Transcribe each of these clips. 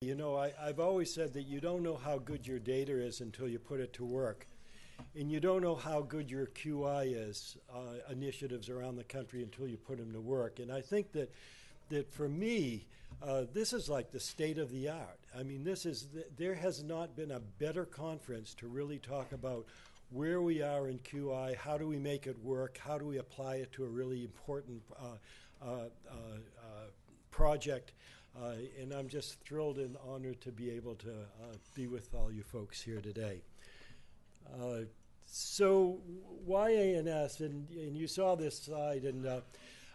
You know, I've always said that you don't know how good your data is until you put it to work. And you don't know how good your QI is, initiatives around the country, until you put them to work. And I think that for me, this is like the state of the art. I mean, there has not been a better conference to really talk about where we are in QI, how do we make it work, how do we apply it to a really important project. And I'm just thrilled and honored to be able to be with all you folks here today. So why ANS? And you saw this slide, and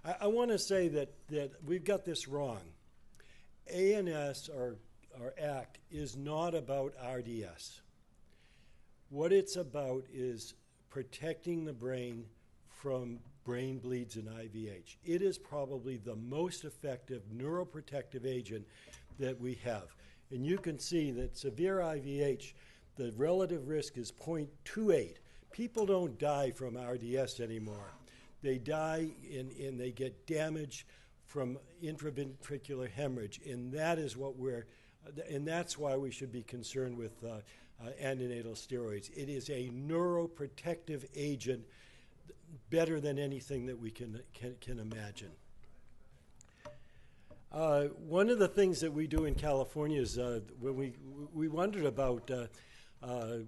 I want to say that we've got this wrong. ANS, or ACT, is not about RDS. What it's about is protecting the brain from brain bleeds and IVH. It is probably the most effective neuroprotective agent that we have. And you can see that severe IVH, the relative risk is 0.28. People don't die from RDS anymore. They die and they get damage from intraventricular hemorrhage, and that is and that's why we should be concerned with antenatal steroids. It is a neuroprotective agent, better than anything that we can imagine. One of the things that we do in California is when we wondered about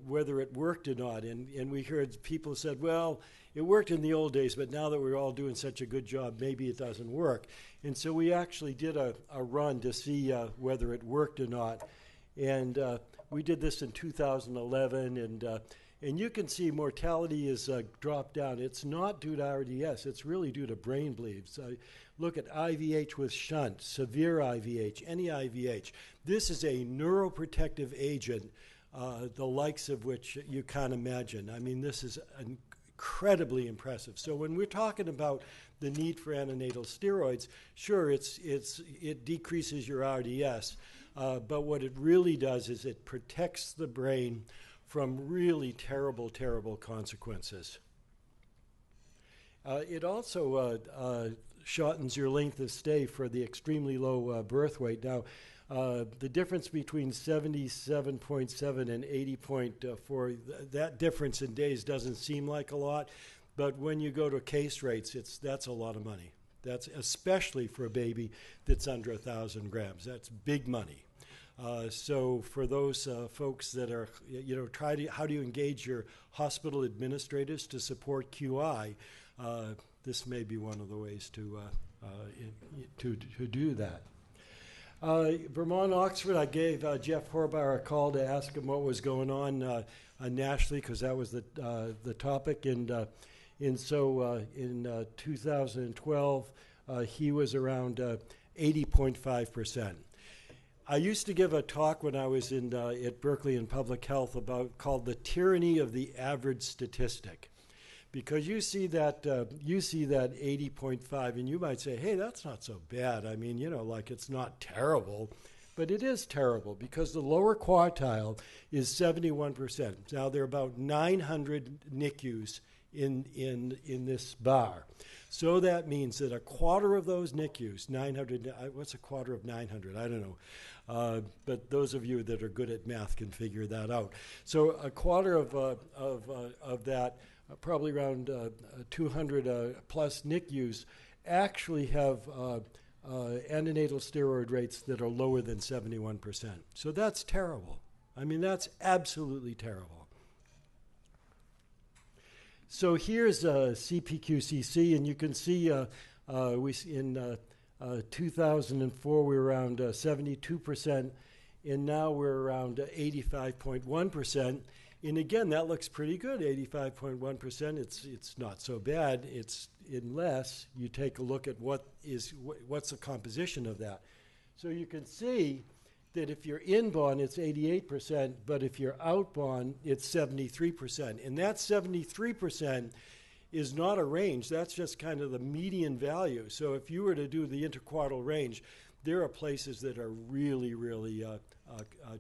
whether it worked or not, and we heard people said, well, it worked in the old days, but now that we're all doing such a good job, maybe it doesn't work. And so we actually did a run to see whether it worked or not. And we did this in 2011, and you can see mortality is dropped down. It's not due to RDS. It's really due to brain bleeds. Look at IVH with shunt, severe IVH, any IVH. This is a neuroprotective agent, the likes of which you can't imagine. I mean, this is incredibly impressive. So when we're talking about the need for antenatal steroids, sure, it decreases your RDS, but what it really does is it protects the brain from really terrible, terrible consequences. It also shortens your length of stay for the extremely low birth weight. Now, the difference between 77.7 and 80.4, that difference in days doesn't seem like a lot, but when you go to case rates, that's a lot of money. That's especially for a baby that's under 1,000 grams. That's big money. So for those folks that are, how do you engage your hospital administrators to support QI? This may be one of the ways to do that. Vermont, Oxford, I gave Jeff Horbar a call to ask him what was going on nationally, because that was the topic. And so in 2012, he was around 80.5%. I used to give a talk when I was at Berkeley in public health called the tyranny of the average statistic. Because you see that 80.5, and you might say, hey, that's not so bad. I mean, like it's not terrible, but it is terrible because the lower quartile is 71%. Now there are about 900 NICUs in this bar. So that means that a quarter of those NICUs, 900, what's a quarter of 900? I don't know. But those of you that are good at math can figure that out. So a quarter of that, probably around 200 plus NICUs, actually have antenatal steroid rates that are lower than 71%. So that's terrible. I mean, that's absolutely terrible. So here's CPQCC, and you can see in 2004 we were around 72%, and now we're around 85.1%. And again, that looks pretty good, 85.1%. It's not so bad. It's unless you take a look at what's the composition of that. So you can see that if you're inborn, it's 88%, but if you're outborn, it's 73%. And that 73% is not a range. That's just kind of the median value. So if you were to do the interquartile range, there are places that are really, really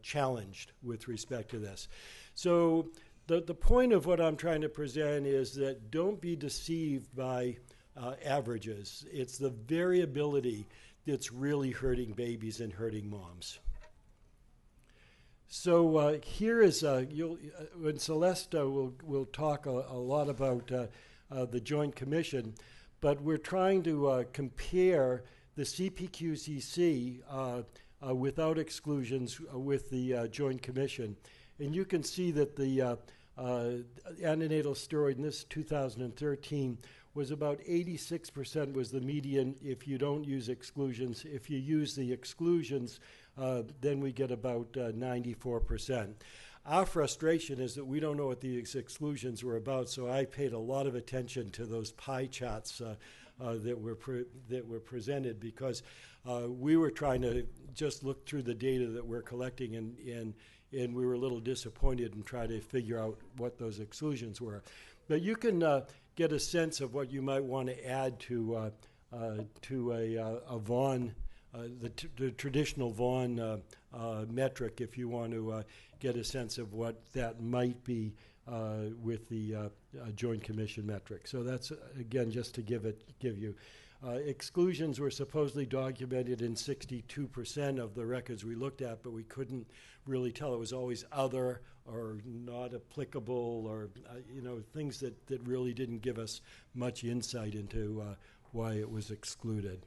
challenged with respect to this. So the point of what I'm trying to present is that don't be deceived by averages. It's the variability that's really hurting babies and hurting moms. So here is when Celeste will talk a lot about the Joint Commission, but we're trying to compare the CPQCC without exclusions with the Joint Commission, and you can see that the antenatal steroid in this 2013 was about 86% was the median if you don't use exclusions. If you use the exclusions, then we get about 94%. Our frustration is that we don't know what these exclusions were about, so I paid a lot of attention to those pie charts that were presented, because we were trying to just look through the data that we're collecting, and we were a little disappointed and try to figure out what those exclusions were. But you can get a sense of what you might want to add to a Vaughan, the traditional Vaughan metric, if you want to get a sense of what that might be with the Joint Commission metric. So that's, again, just to give you. Exclusions were supposedly documented in 62% of the records we looked at, but we couldn't really tell. It was always other or not applicable, or things that really didn't give us much insight into why it was excluded.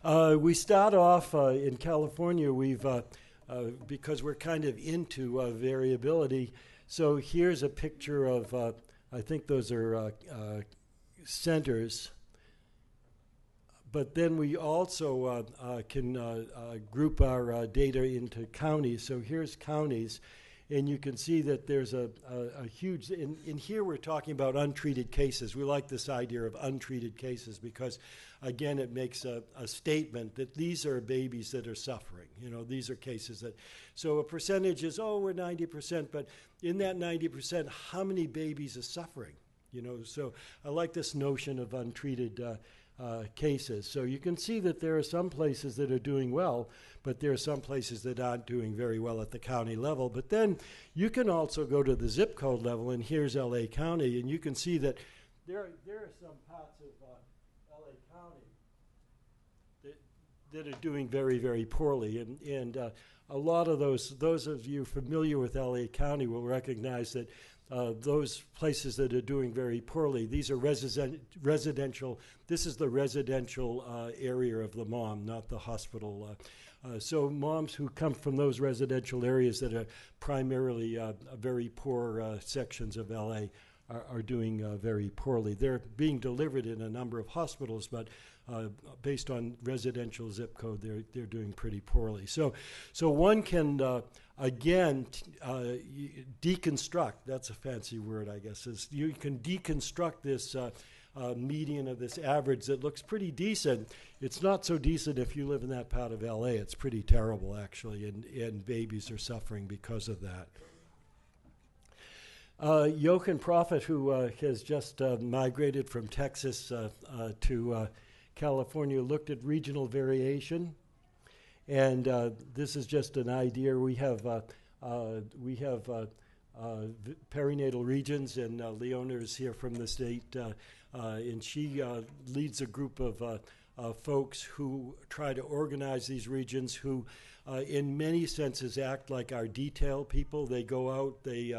We start off in California. We've because we're kind of into variability. So here's a picture of I think those are centers. But then we also can group our data into counties. So here's counties, and you can see that there's a huge, in here we're talking about untreated cases. We like this idea of untreated cases because, again, it makes a statement that these are babies that are suffering. These are cases that, so a percentage is, we're 90%, but in that 90%, how many babies are suffering? So I like this notion of untreated cases. So you can see that there are some places that are doing well, but there are some places that aren't doing very well at the county level. But then you can also go to the zip code level, and here's LA County, and you can see that there are some parts of LA County that are doing very, very poorly. And a lot of those of you familiar with LA County will recognize that those places that are doing very poorly, these are residential. This is the residential area of the mom, not the hospital. So moms who come from those residential areas that are primarily very poor sections of LA are doing very poorly. They're being delivered in a number of hospitals, but based on residential zip code, they're doing pretty poorly. So one can again deconstruct. That's a fancy word, I guess. You can deconstruct this median of this average that looks pretty decent. It's not so decent if you live in that part of LA. It's pretty terrible, actually, and babies are suffering because of that. Jochen Prophet, who has just migrated from Texas to California, looked at regional variation, and this is just an idea. We have perinatal regions, and Leona is here from the state, and she leads a group of folks who try to organize these regions, who in many senses act like our detail people. They go out, they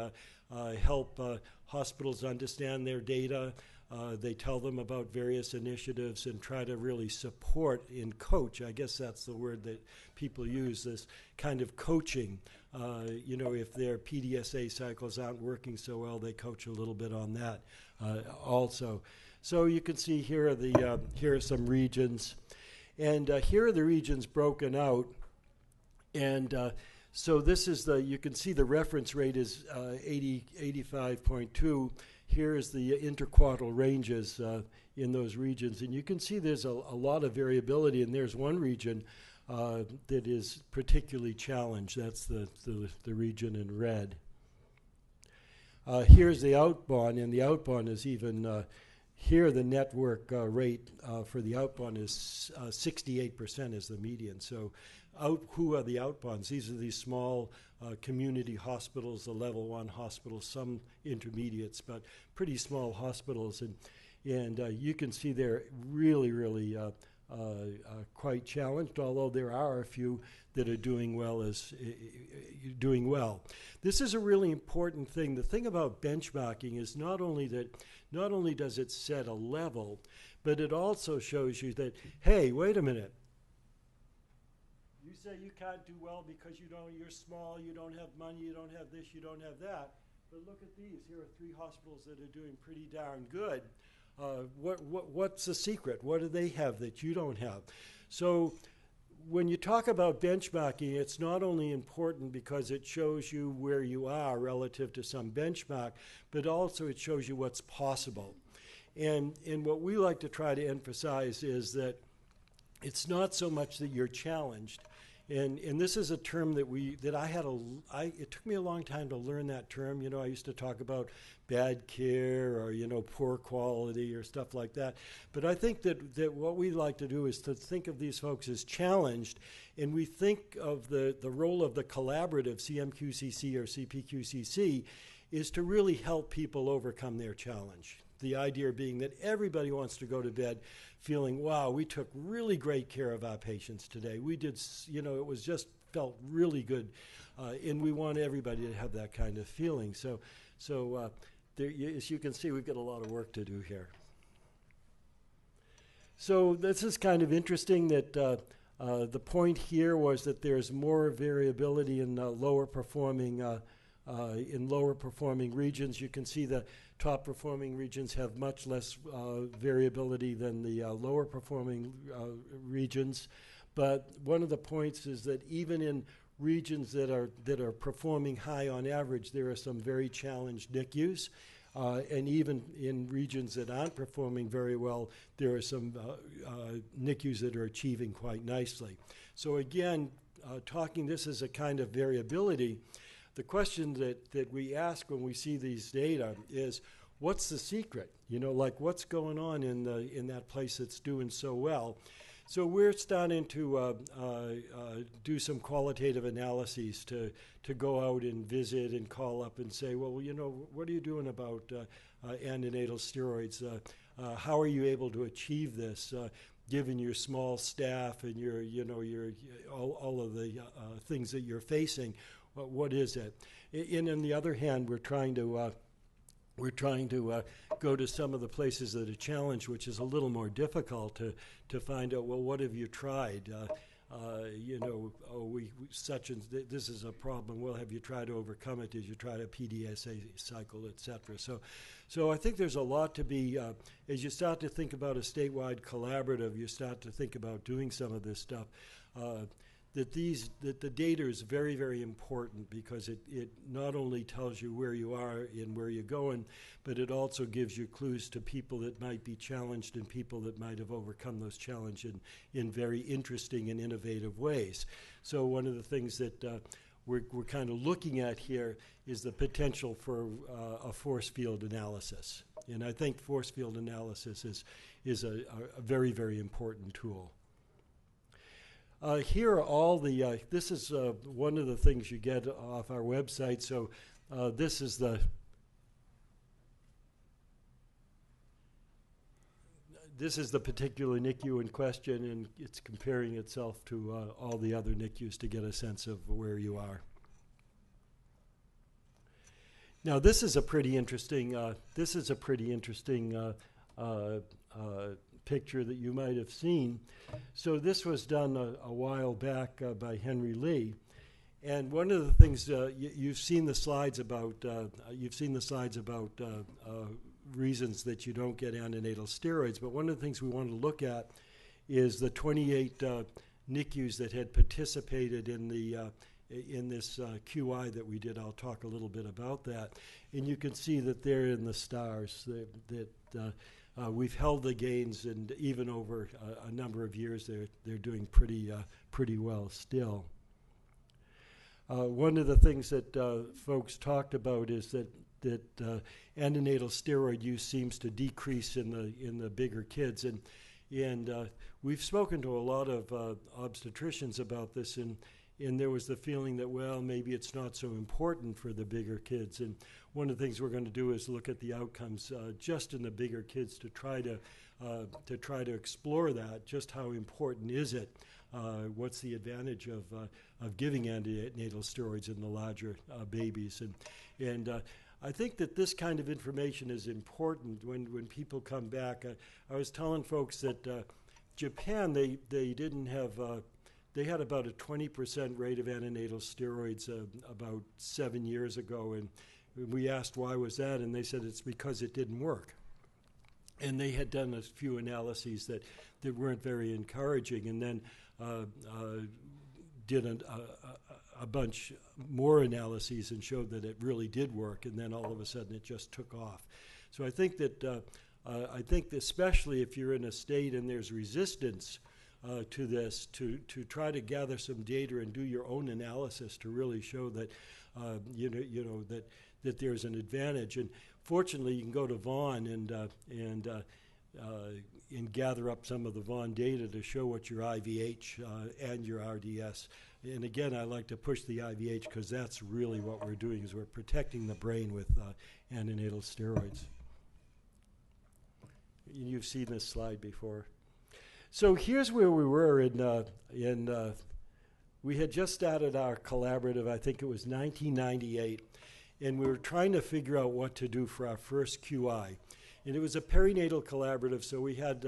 help hospitals understand their data. They tell them about various initiatives and try to really support and coach. I guess that's the word that people use, this kind of coaching. If their PDSA cycles aren't working so well, they coach a little bit on that also. So you can see here are some regions, and here are the regions broken out, and so this is you can see the reference rate is 85.2. Here is the interquartile ranges in those regions, and you can see there's a lot of variability, and there's one region that is particularly challenged. That's the region in red. Here's the outbound, and the outbound is even, here the network rate for the outbound is 68% is the median. So who are the outbounds? These are these small community hospitals, the level 1 hospitals, some intermediates, but pretty small hospitals. And you can see they're really, really quite challenged, although there are a few that are doing well. This is a really important thing. The thing about benchmarking is not only does it set a level, but it also shows you that, hey, wait a minute. You say you can't do well because you're small, you don't have money, you don't have this, you don't have that. But look at these. Here are 3 hospitals that are doing pretty darn good. What's the secret? What do they have that you don't have? So when you talk about benchmarking, it's not only important because it shows you where you are relative to some benchmark, but also it shows you what's possible. And what we like to try to emphasize is that it's not so much that you're challenged. And this is a term that it took me a long time to learn that term. I used to talk about bad care or, poor quality or stuff like that. But I think that what we like to do is to think of these folks as challenged, and we think of the role of the collaborative CMQCC or CPQCC is to really help people overcome their challenge. The idea being that everybody wants to go to bed feeling, wow, we took really great care of our patients today. We did, it was just felt really good. And we want everybody to have that kind of feeling. So there, as you can see, we've got a lot of work to do here. So this is kind of interesting that the point here was that there's more variability in lower performing regions. You can see the top performing regions have much less variability than the lower performing regions. But one of the points is that even in regions that are performing high on average, there are some very challenged NICUs. And even in regions that aren't performing very well, there are some NICUs that are achieving quite nicely. So again, this is a kind of variability. The question that we ask when we see these data is, what's the secret? What's going on in that place that's doing so well? So we're starting to do some qualitative analyses to go out and visit and call up and say, well, what are you doing about antenatal steroids? How are you able to achieve this? Given your small staff and your all of the things that you're facing, what is it? And on the other hand, we're trying to go to some of the places that are challenged, which is a little more difficult to find out. Well, what have you tried? This is a problem. Well, have you tried to overcome it? Did you try a PDSA cycle, et cetera? So I think there's a lot to be, as you start to think about a statewide collaborative, you start to think about doing some of this stuff, that the data is very, very important because it not only tells you where you are and where you're going, but it also gives you clues to people that might be challenged and people that might have overcome those challenges in very interesting and innovative ways. So one of the things that we're kind of looking at here is the potential for a force field analysis. And I think force field analysis is a very, very important tool. Here are all the, this is one of the things you get off our website. So this is the particular NICU in question, and it's comparing itself to all the other NICUs to get a sense of where you are. Now this is a pretty interesting, picture that you might have seen. So this was done a while back by Henry Lee, and one of the things you've seen the slides about reasons that you don't get antenatal steroids. But one of the things we wanted to look at is the 28 NICUs that had participated in this QI that we did. I'll talk a little bit about that, and you can see that they're in the stars. We've held the gains, and even over a number of years, they're doing pretty well still. One of the things that folks talked about is that antenatal steroid use seems to decrease in the bigger kids, and we've spoken to a lot of obstetricians about this, and there was the feeling that, well, maybe it's not so important for the bigger kids. And one of the things we're going to do is look at the outcomes just in the bigger kids to try to to try to explore that. Just how important is it? What's the advantage of giving antenatal steroids in the larger babies? And I think that this kind of information is important when people come back. I was telling folks that Japan, they didn't have, they had about a 20% rate of antenatal steroids about 7 years ago, and we asked why was that, and they said it's because it didn't work. And they had done a few analyses that weren't very encouraging, and then did a bunch more analyses and showed that it really did work, and then all of a sudden it just took off. So I think that especially if you're in a state and there's resistance to this, to try to gather some data and do your own analysis to really show that that there's an advantage. And fortunately, you can go to Vaughan and gather up some of the Vaughan data to show what your IVH and your RDS. And again, I like to push the IVH because that's really what we're doing, is we're protecting the brain with antenatal steroids. You've seen this slide before. So here's where we were we had just started our collaborative, I think it was 1998, and we were trying to figure out what to do for our first QI. And it was a perinatal collaborative, so we had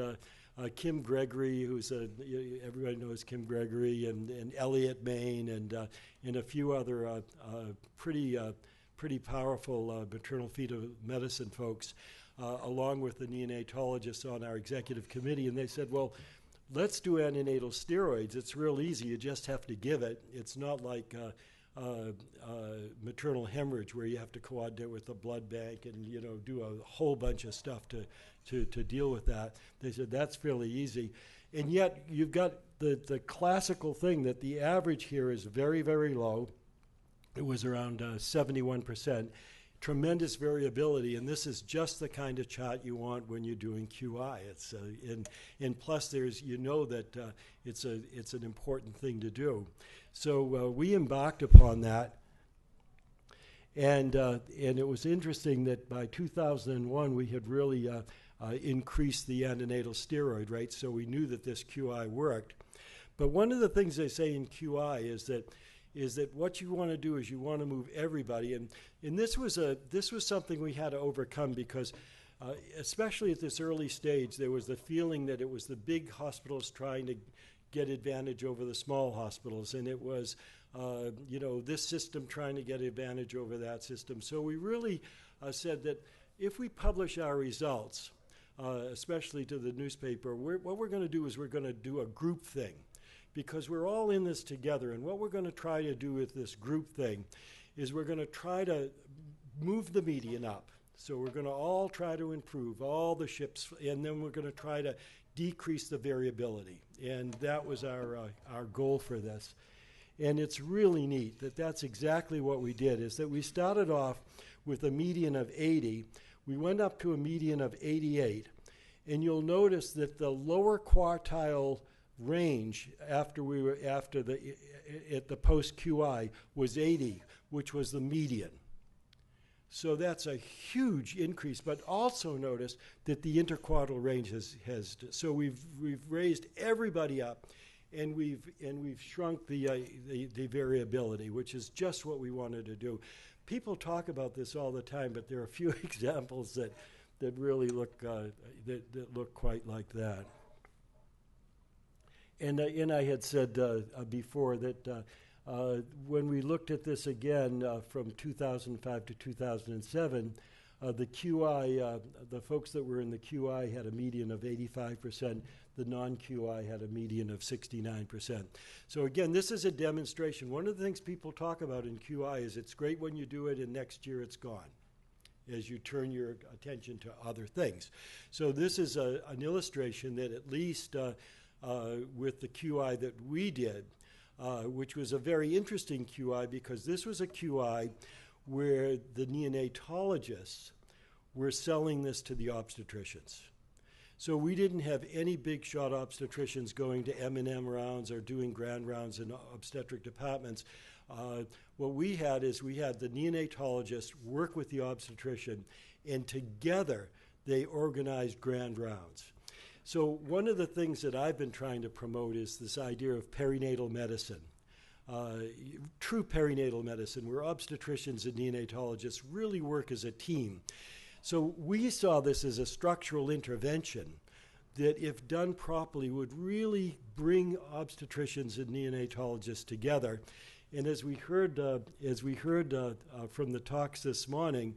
Kim Gregory, who's everybody knows Kim Gregory, and Elliot Main, and a few other pretty powerful maternal fetal medicine folks, along with the neonatologists on our executive committee. And they said, well, let's do antenatal steroids. It's real easy. You just have to give it. It's not like maternal hemorrhage where you have to coordinate with a blood bank and do a whole bunch of stuff to deal with that. They said that's fairly easy, and yet you've got the classical thing that the average here is very, very low. It was around 71%. Tremendous variability, and this is just the kind of chart you want when you're doing QI. It's and plus there's that it's an important thing to do. So we embarked upon that, and it was interesting that by 2001 we had really increased the antenatal steroid rate, so we knew that this QI worked. But one of the things they say in QI is that what you want to do is you want to move everybody, and this was something we had to overcome because especially at this early stage there was the feeling that it was the big hospitals trying to get advantage over the small hospitals, and it was this system trying to get advantage over that system. So we really said that if we publish our results, especially to the newspaper, what we're going to do is we're going to do a group thing, because we're all in this together. And what we're going to try to do with this group thing is we're going to try to move the median up. So we're going to all try to improve all the ships, and then we're going to try to decrease the variability. And that was our goal for this. And it's really neat that that's exactly what we did, is that we started off with a median of 80. We went up to a median of 88. And you'll notice that the lower quartile range at the post QI was 80, which was the median. So that's a huge increase, but also notice that the interquartile range has so we've raised everybody up, and we've shrunk the variability, which is just what we wanted to do. People talk about this all the time, but there are a few examples that really look that look quite like that. And I had said before that when we looked at this again from 2005 to 2007, the QI, the folks that were in the QI had a median of 85%. The non-QI had a median of 69%. So again, this is a demonstration. One of the things people talk about in QI is it's great when you do it and next year it's gone as you turn your attention to other things. So this is an illustration that at least with the QI that we did, which was a very interesting QI because this was a QI where the neonatologists were selling this to the obstetricians. So we didn't have any big shot obstetricians going to M&M rounds or doing grand rounds in obstetric departments. What we had is we had the neonatologist work with the obstetrician, and together they organized grand rounds. So one of the things that I've been trying to promote is this idea of perinatal medicine. True perinatal medicine, where obstetricians and neonatologists really work as a team. So we saw this as a structural intervention that, if done properly, would really bring obstetricians and neonatologists together. And as we heard from the talks this morning,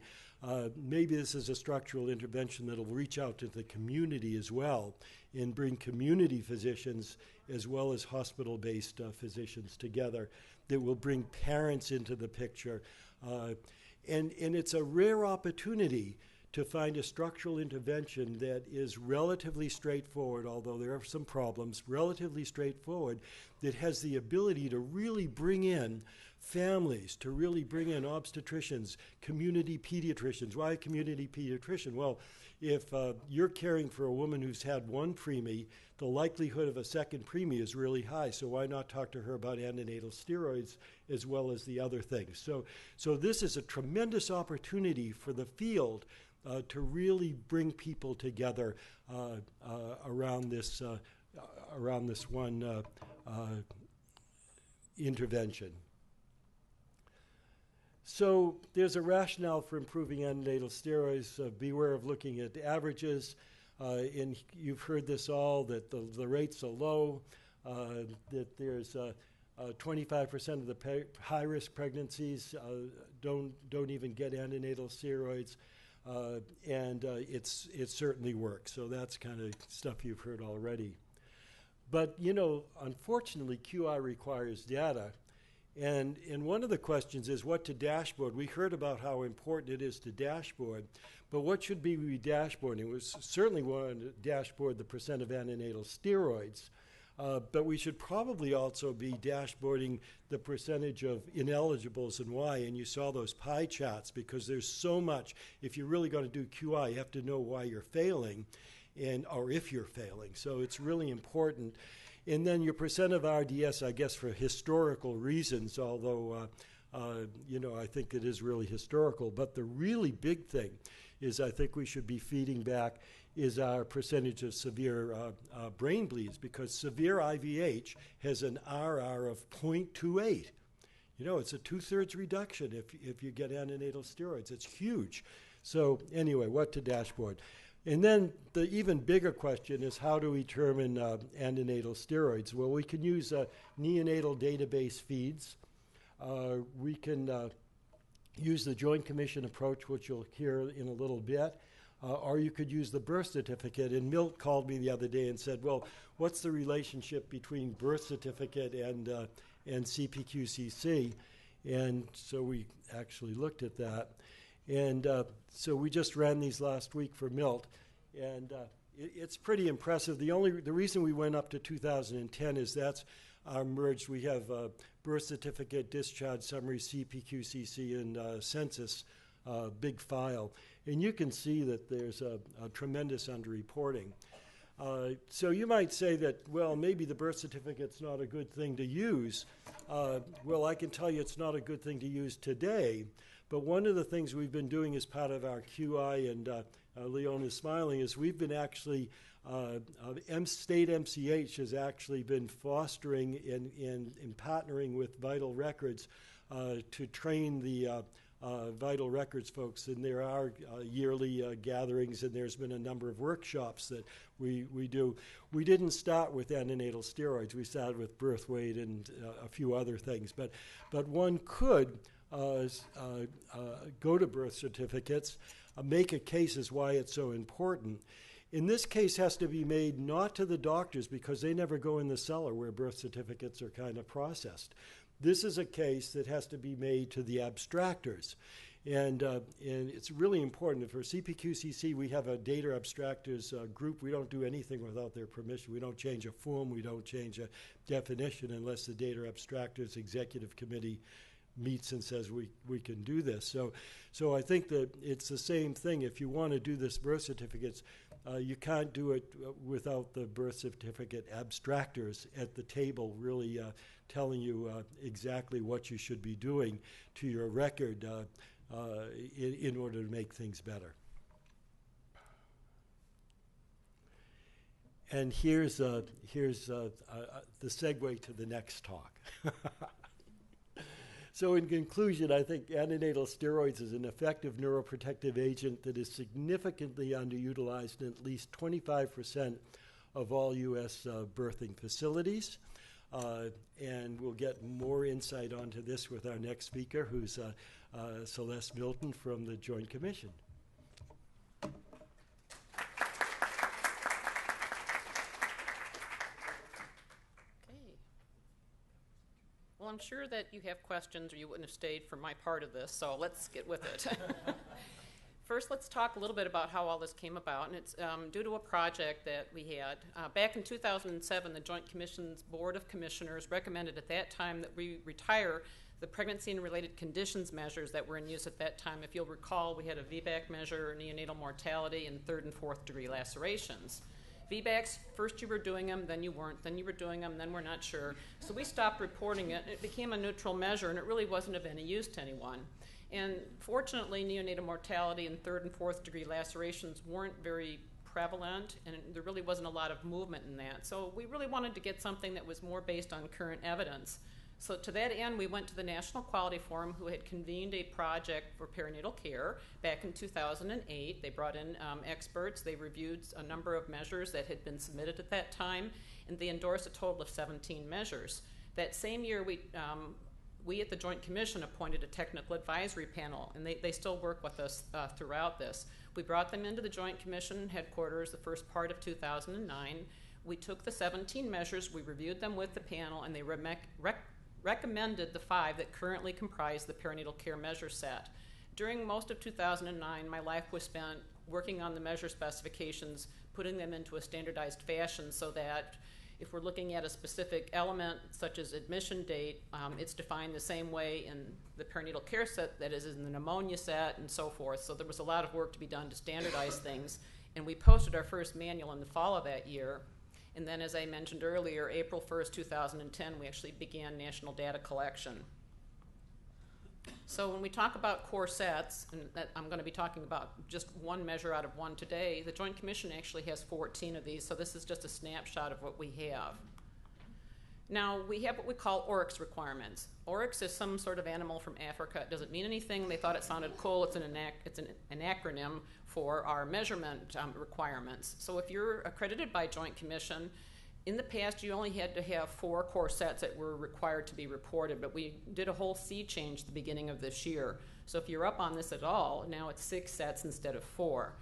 maybe this is a structural intervention that will reach out to the community as well and bring community physicians as well as hospital-based physicians together, that will bring parents into the picture. And it's a rare opportunity to find a structural intervention that is relatively straightforward, although there are some problems, relatively straightforward, that has the ability to really bring in families, to really bring in obstetricians, community pediatricians. Why a community pediatrician? Well, if you're caring for a woman who's had one preemie, the likelihood of a second preemie is really high, so why not talk to her about antenatal steroids as well as the other things? So this is a tremendous opportunity for the field to really bring people together around this one intervention. So there's a rationale for improving antenatal steroids. Beware of looking at averages. And you've heard this all, that the rates are low, that there's 25% of the high-risk pregnancies don't even get antenatal steroids. And it certainly works. So that's kind of stuff you've heard already. But, unfortunately, QI requires data. And one of the questions is what to dashboard. We heard about how important it is to dashboard, but what should we be dashboarding? We certainly want to dashboard the percent of antenatal steroids, but we should probably also be dashboarding the percentage of ineligibles and why. And you saw those pie charts, because there's so much. If you're really going to do QI, you have to know why you're failing, or if you're failing. So it's really important. And then your percent of RDS, I guess for historical reasons, although, I think it is really historical. But the really big thing is, I think we should be feeding back is our percentage of severe brain bleeds, because severe IVH has an RR of 0.28. It's a 2/3 reduction if you get antenatal steroids. It's huge. So anyway, what to dashboard? And then the even bigger question is, how do we determine antenatal steroids? Well, we can use neonatal database feeds. We can use the Joint Commission approach, which you'll hear in a little bit. Or you could use the birth certificate. And Milt called me the other day and said, well, what's the relationship between birth certificate and CPQCC? And so we actually looked at that. And so we just ran these last week for Milt, and it's pretty impressive. The reason we went up to 2010 is that's our merged. We have birth certificate, discharge summary, CPQCC, and census, big file. And you can see that there's a tremendous underreporting. So you might say that, well, maybe the birth certificate's not a good thing to use. Well, I can tell you it's not a good thing to use today. But one of the things we've been doing as part of our QI, and Leon is smiling, is we've been actually, state MCH has actually been fostering and partnering with Vital Records to train the Vital Records folks. And there are yearly gatherings, and there's been a number of workshops that we do. We didn't start with antenatal steroids. We started with birth weight and a few other things. But one could go to birth certificates, make a case as why it's so important. In this case has to be made not to the doctors, because they never go in the cellar where birth certificates are kind of processed. This is a case that has to be made to the abstractors. And it's really important. For CPQCC, we have a data abstractors group. We don't do anything without their permission. We don't change a form. We don't change a definition unless the data abstractors executive committee meets and says we can do this. So I think that it's the same thing. If you want to do this birth certificates, you can't do it without the birth certificate abstractors at the table really telling you exactly what you should be doing to your record in order to make things better. And here's the segue to the next talk. So in conclusion, I think antenatal steroids is an effective neuroprotective agent that is significantly underutilized in at least 25% of all U.S. Birthing facilities. And we'll get more insight onto this with our next speaker, who's Celeste Milton from the Joint Commission. Well, I'm sure that you have questions or you wouldn't have stayed for my part of this, so let's get with it. First, let's talk a little bit about how all this came about, and it's due to a project that we had. Back in 2007, the Joint Commission's Board of Commissioners recommended at that time that we retire the pregnancy and related conditions measures that were in use at that time. If you'll recall, we had a VBAC measure, neonatal mortality, and 3rd and 4th degree lacerations. VBACs, first you were doing them, then you weren't, then you were doing them, then we're not sure. So we stopped reporting it. It became a neutral measure, and it really wasn't of any use to anyone. And fortunately, neonatal mortality and 3rd and 4th degree lacerations weren't very prevalent, and there really wasn't a lot of movement in that. So we really wanted to get something that was more based on current evidence. So to that end, we went to the National Quality Forum, who had convened a project for perinatal care back in 2008. They brought in experts. They reviewed a number of measures that had been submitted at that time, and they endorsed a total of 17 measures. That same year, we at the Joint Commission appointed a technical advisory panel, and they still work with us throughout this. We brought them into the Joint Commission headquarters the first part of 2009. We took the 17 measures, we reviewed them with the panel, and they recommended the 5 that currently comprise the perinatal care measure set. During most of 2009, my life was spent working on the measure specifications, putting them into a standardized fashion so that if we're looking at a specific element, such as admission date, it's defined the same way in the perinatal care set that is in the pneumonia set and so forth. So there was a lot of work to be done to standardize things. And we posted our first manual in the fall of that year. And then, as I mentioned earlier, April 1st, 2010, we actually began national data collection. So when we talk about core sets, and that I'm going to be talking about just one measure out of one today, the Joint Commission actually has 14 of these, so this is just a snapshot of what we have. Now, we have what we call oryx requirements. Oryx is some sort of animal from Africa. It doesn't mean anything. They thought it sounded cool. It's an acronym for our measurement requirements. So if you're accredited by Joint Commission, in the past, you only had to have 4 core sets that were required to be reported, but we did a whole sea change at the beginning of this year. So if you're up on this at all, now it's 6 sets instead of 4.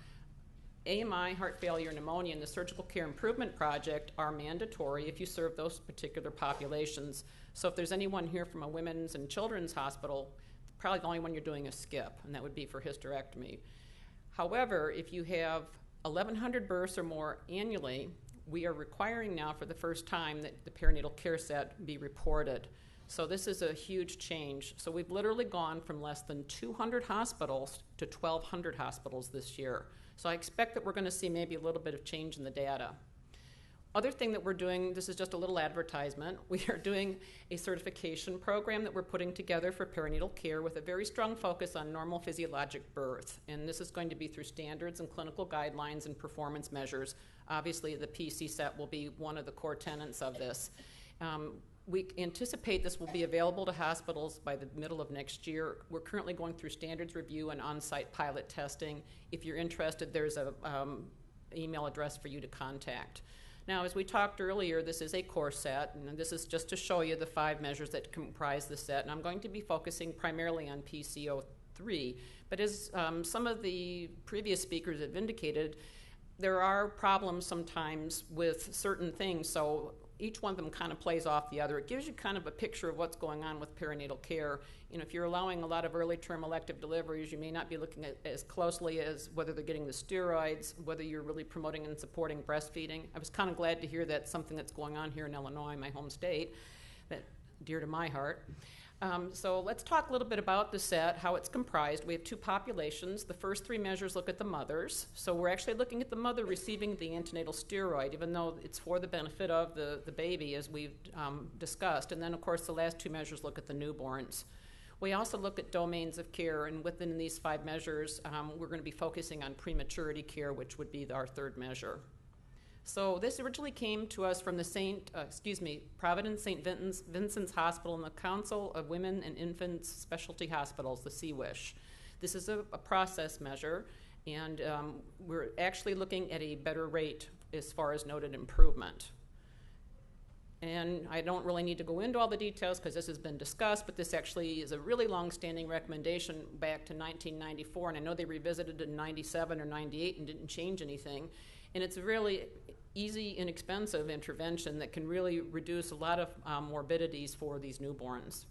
AMI, heart failure, pneumonia, and the Surgical Care Improvement Project are mandatory if you serve those particular populations. So if there's anyone here from a women's and children's hospital, probably the only one you're doing a skip, and that would be for hysterectomy. However, if you have 1,100 births or more annually, we are requiring now for the first time that the perinatal care set be reported. So this is a huge change. So we've literally gone from less than 200 hospitals to 1,200 hospitals this year. So I expect that we're going to see maybe a little bit of change in the data. Other thing that we're doing, this is just a little advertisement, we are doing a certification program that we're putting together for perinatal care with a very strong focus on normal physiologic birth. And this is going to be through standards and clinical guidelines and performance measures. Obviously, the PC set will be one of the core tenets of this. We anticipate this will be available to hospitals by the middle of next year. We're currently going through standards review and on-site pilot testing. If you're interested, there's an email address for you to contact. Now, as we talked earlier, this is a core set, and this is just to show you the 5 measures that comprise the set. And I'm going to be focusing primarily on PCO3. But as some of the previous speakers have indicated, there are problems sometimes with certain things. So each one of them kind of plays off the other. It gives you kind of a picture of what's going on with perinatal care. You know, if you're allowing a lot of early-term elective deliveries, you may not be looking at as closely as whether they're getting the steroids, whether you're really promoting and supporting breastfeeding. I was kind of glad to hear that's something that's going on here in Illinois, my home state, that dear to my heart. So let's talk a little bit about the set, how it's comprised. We have 2 populations. The first 3 measures look at the mothers. So we're actually looking at the mother receiving the antenatal steroid, even though it's for the benefit of the baby, as we've discussed. And then, of course, the last 2 measures look at the newborns. We also look at domains of care, and within these 5 measures, we're going to be focusing on prematurity care, which would be our 3rd measure. So this originally came to us from the Providence St. Vincent's Hospital and the Council of Women and Infants Specialty Hospitals, the CWISH. This is a process measure, and we're actually looking at a better rate as far as noted improvement. And I don't really need to go into all the details because this has been discussed, but this actually is a really long-standing recommendation back to 1994, and I know they revisited it in 97 or 98 and didn't change anything. And it's a really easy, inexpensive intervention that can really reduce a lot of morbidities for these newborns.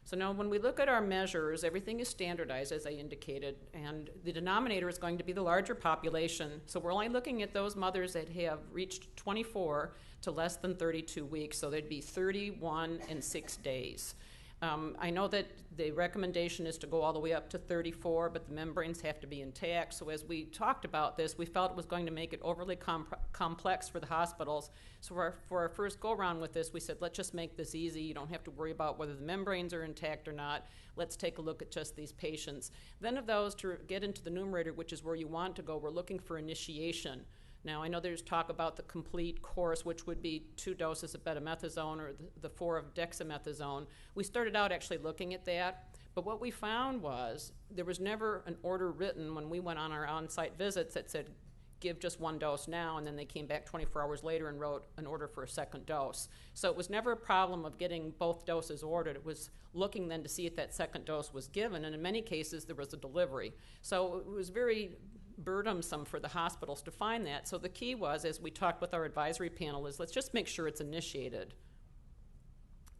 So now when we look at our measures, everything is standardized, as I indicated, and the denominator is going to be the larger population. So we're only looking at those mothers that have reached 24 to less than 32 weeks, so they'd be 31 and 6 days. I know that the recommendation is to go all the way up to 34, but the membranes have to be intact. So as we talked about this, we felt it was going to make it overly complex for the hospitals. So for our first go-around with this, we said, let's just make this easy. You don't have to worry about whether the membranes are intact or not. Let's take a look at just these patients. Then of those, to get into the numerator, which is where you want to go, we're looking for initiation. Now, I know there's talk about the complete course, which would be 2 doses of betamethasone or the 4 of dexamethasone. We started out actually looking at that, but what we found was there was never an order written when we went on our on-site visits that said, give just 1 dose now, and then they came back 24 hours later and wrote an order for a second dose. So it was never a problem of getting both doses ordered. It was looking then to see if that second dose was given, and in many cases there was a delivery. So it was very burdensome for the hospitals to find that. So the key was, as we talked with our advisory panel, is let's just make sure it's initiated.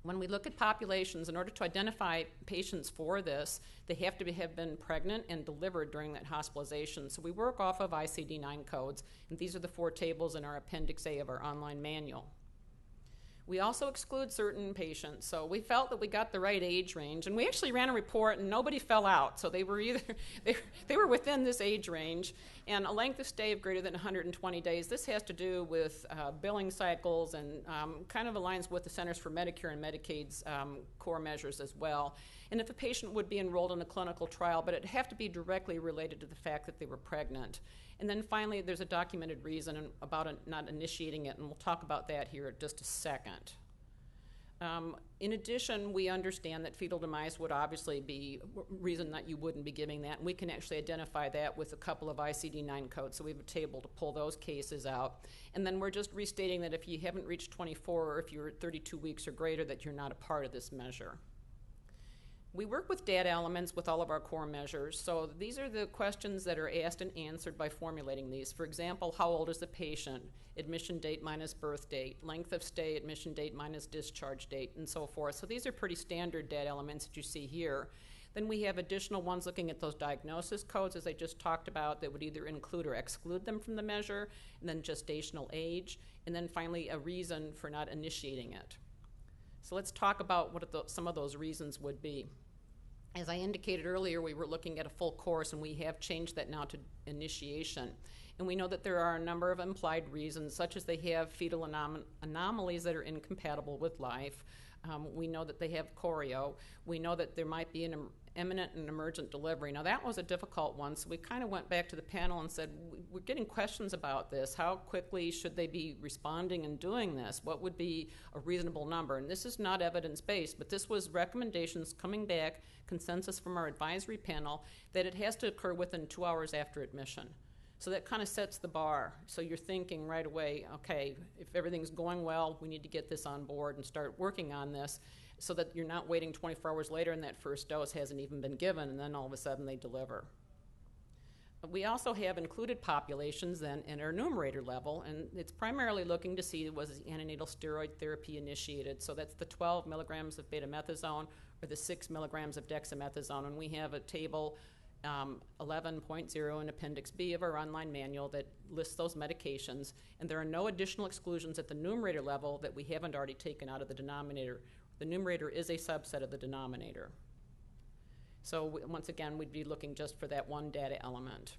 When we look at populations, in order to identify patients for this, they have to have been pregnant and delivered during that hospitalization. So we work off of ICD-9 codes, and these are the 4 tables in our Appendix A of our online manual. We also exclude certain patients, so we felt that we got the right age range, and we actually ran a report and nobody fell out, so they were either they were within this age range, and a length of stay of greater than 120 days. This has to do with billing cycles and kind of aligns with the Centers for Medicare and Medicaid's core measures as well. And if a patient would be enrolled in a clinical trial, but it'd have to be directly related to the fact that they were pregnant. And then finally, there's a documented reason about not initiating it, and we'll talk about that here in just a second. In addition, we understand that fetal demise would obviously be a reason that you wouldn't be giving that, and we can actually identify that with a couple of ICD-9 codes, so we have a table to pull those cases out. And then we're just restating that if you haven't reached 24 or if you're 32 weeks or greater, that you're not a part of this measure. We work with data elements with all of our core measures, so these are the questions that are asked and answered by formulating these. For example, how old is the patient? Admission date minus birth date, length of stay, admission date minus discharge date, and so forth. So these are pretty standard data elements that you see here. Then we have additional ones looking at those diagnosis codes, as I just talked about, that would either include or exclude them from the measure, and then gestational age, and then finally a reason for not initiating it. So let's talk about what some of those reasons would be. As I indicated earlier, we were looking at a full course, and we have changed that now to initiation. And we know that there are a number of implied reasons, such as they have fetal anomalies that are incompatible with life. We know that they have choreo. We know that there might be an imminent and emergent delivery. Now, that was a difficult one, so we kind of went back to the panel and said, we're getting questions about this. How quickly should they be responding and doing this? What would be a reasonable number? And this is not evidence-based, but this was recommendations coming back, consensus from our advisory panel, that it has to occur within 2 hours after admission. So that kind of sets the bar. So you're thinking right away, okay, if everything's going well, we need to get this on board and start working on this so that you're not waiting 24 hours later and that first dose hasn't even been given, and then all of a sudden they deliver. We also have included populations then in our numerator level, and it's primarily looking to see was the antenatal steroid therapy initiated. So that's the 12 milligrams of betamethasone or the 6 milligrams of dexamethasone, and we have a table 11.0 in Appendix B of our online manual that lists those medications, and there are no additional exclusions at the numerator level that we haven't already taken out of the denominator. The numerator is a subset of the denominator. So once again, we'd be looking just for that one data element.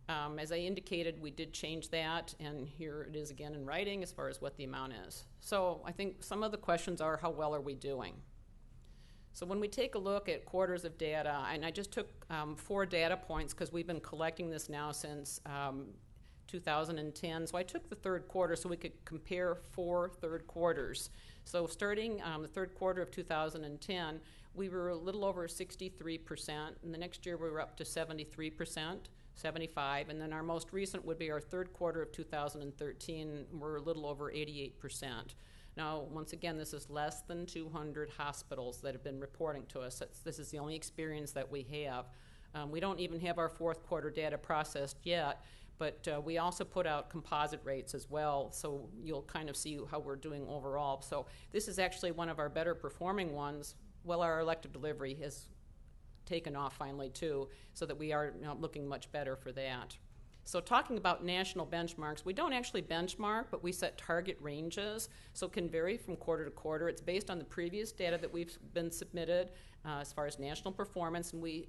As I indicated, we did change that, and here it is again in writing as far as what the amount is. So I think some of the questions are, how well are we doing? So when we take a look at quarters of data, and I just took 4 data points because we've been collecting this now since 2010. So I took the third quarter so we could compare 4 third quarters. So starting the third quarter of 2010, we were a little over 63%, and the next year we were up to 73%, 75%, and then our most recent would be our third quarter of 2013, we're a little over 88%. Now, once again, this is less than 200 hospitals that have been reporting to us. This is the only experience that we have. We don't even have our fourth quarter data processed yet, but we also put out composite rates as well, so you'll kind of see how we're doing overall. So this is actually one of our better performing ones. Well, our elective delivery has taken off finally too, so that we are now looking much better for that. So talking about national benchmarks, we don't actually benchmark, but we set target ranges, so it can vary from quarter to quarter. It's based on the previous data that we've been submitted as far as national performance, and we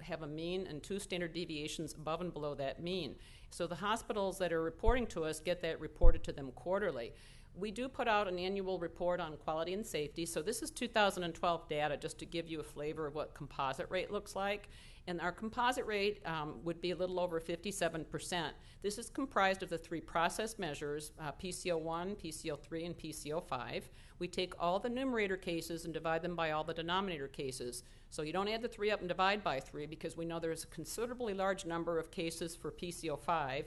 have a mean and 2 standard deviations above and below that mean. So the hospitals that are reporting to us get that reported to them quarterly. We do put out an annual report on quality and safety. So this is 2012 data, just to give you a flavor of what composite rate looks like. And our composite rate would be a little over 57%. This is comprised of the 3 process measures, PCO1, PCO3, and PCO5. We take all the numerator cases and divide them by all the denominator cases. So you don't add the 3 up and divide by 3, because we know there's a considerably large number of cases for PCO5,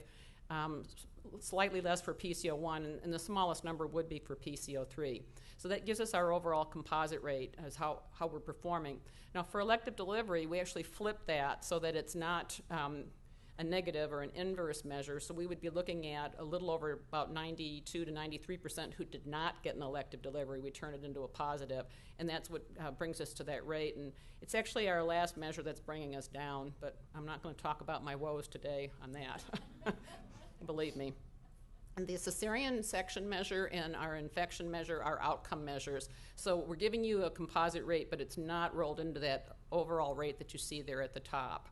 slightly less for PCO1, and the smallest number would be for PCO3. So that gives us our overall composite rate as how we're performing. Now for elective delivery, we actually flip that so that it's not a negative or an inverse measure. So we would be looking at a little over about 92 to 93% who did not get an elective delivery. We turn it into a positive, and that's what brings us to that rate. And it's actually our last measure that's bringing us down, but I'm not going to talk about my woes today on that. Believe me. And the Cesarean section measure and our infection measure are outcome measures. So we're giving you a composite rate, but it's not rolled into that overall rate that you see there at the top.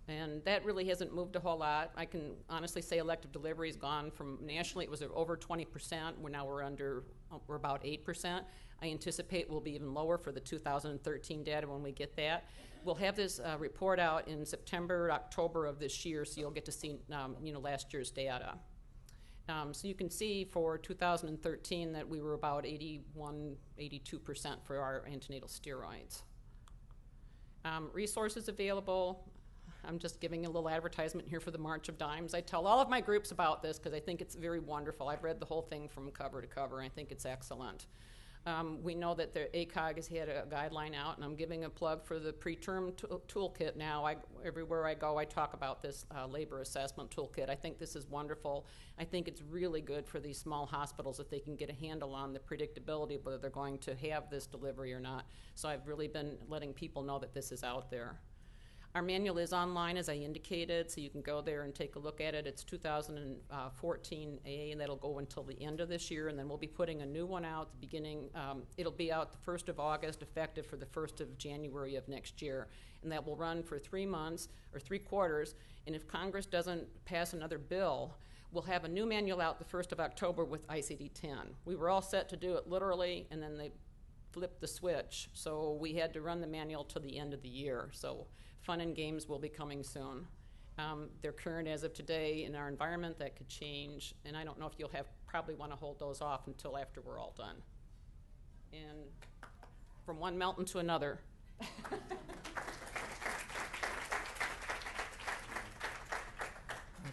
And that really hasn't moved a whole lot. I can honestly say elective delivery has gone from nationally, it was over 20%. We're about 8%. I anticipate we'll be even lower for the 2013 data when we get that. We'll have this report out in September, October of this year, so you'll get to see last year's data. So you can see for 2013 that we were about 81, 82% for our antenatal steroids. Resources available. I'm just giving a little advertisement here for the March of Dimes. I tell all of my groups about this because I think it's very wonderful. I've read the whole thing from cover to cover. I think it's excellent. We know that the ACOG has had a guideline out, and I'm giving a plug for the preterm toolkit now. Everywhere I go, I talk about this labor assessment toolkit. I think this is wonderful. I think it's really good for these small hospitals if they can get a handle on the predictability of whether they're going to have this delivery or not. So I've really been letting people know that this is out there. Our manual is online, as I indicated, so you can go there and take a look at it. It's 2014A, and that'll go until the end of this year, and then we'll be putting a new one out at the beginning. It'll be out the 1st of August, effective for the 1st of January of next year, and that will run for 3 months or 3 quarters, and if Congress doesn't pass another bill, we'll have a new manual out the 1st of October with ICD-10. We were all set to do it literally, and then they flipped the switch, so we had to run the manual to the end of the year. So fun and games will be coming soon. They're current as of today in our environment. That could change, and I don't know if you'll probably want to hold those off until after we're all done. And from one Milton to another.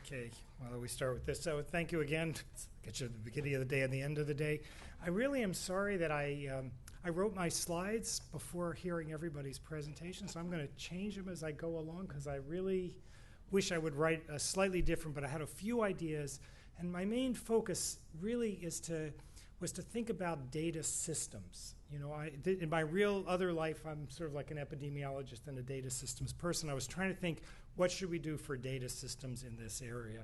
Okay, well, we start with this. So thank you again. Get you at the beginning of the day and the end of the day. I really am sorry that I wrote my slides before hearing everybody's presentation, so I'm going to change them as I go along because I really wish I would write a slightly different, but I had a few ideas, and my main focus really was to think about data systems. You know, in my real other life, I'm sort of like an epidemiologist and a data systems person. I was trying to think, what should we do for data systems in this area?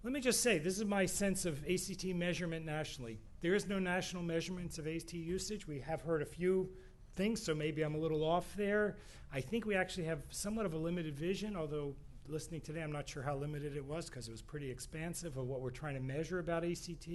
Let me just say, this is my sense of ACT measurement nationally. There is no national measurements of ACT usage. We have heard a few things, so maybe I'm a little off there. I think we actually have somewhat of a limited vision, although listening today, I'm not sure how limited it was because it was pretty expansive of what we're trying to measure about ACT,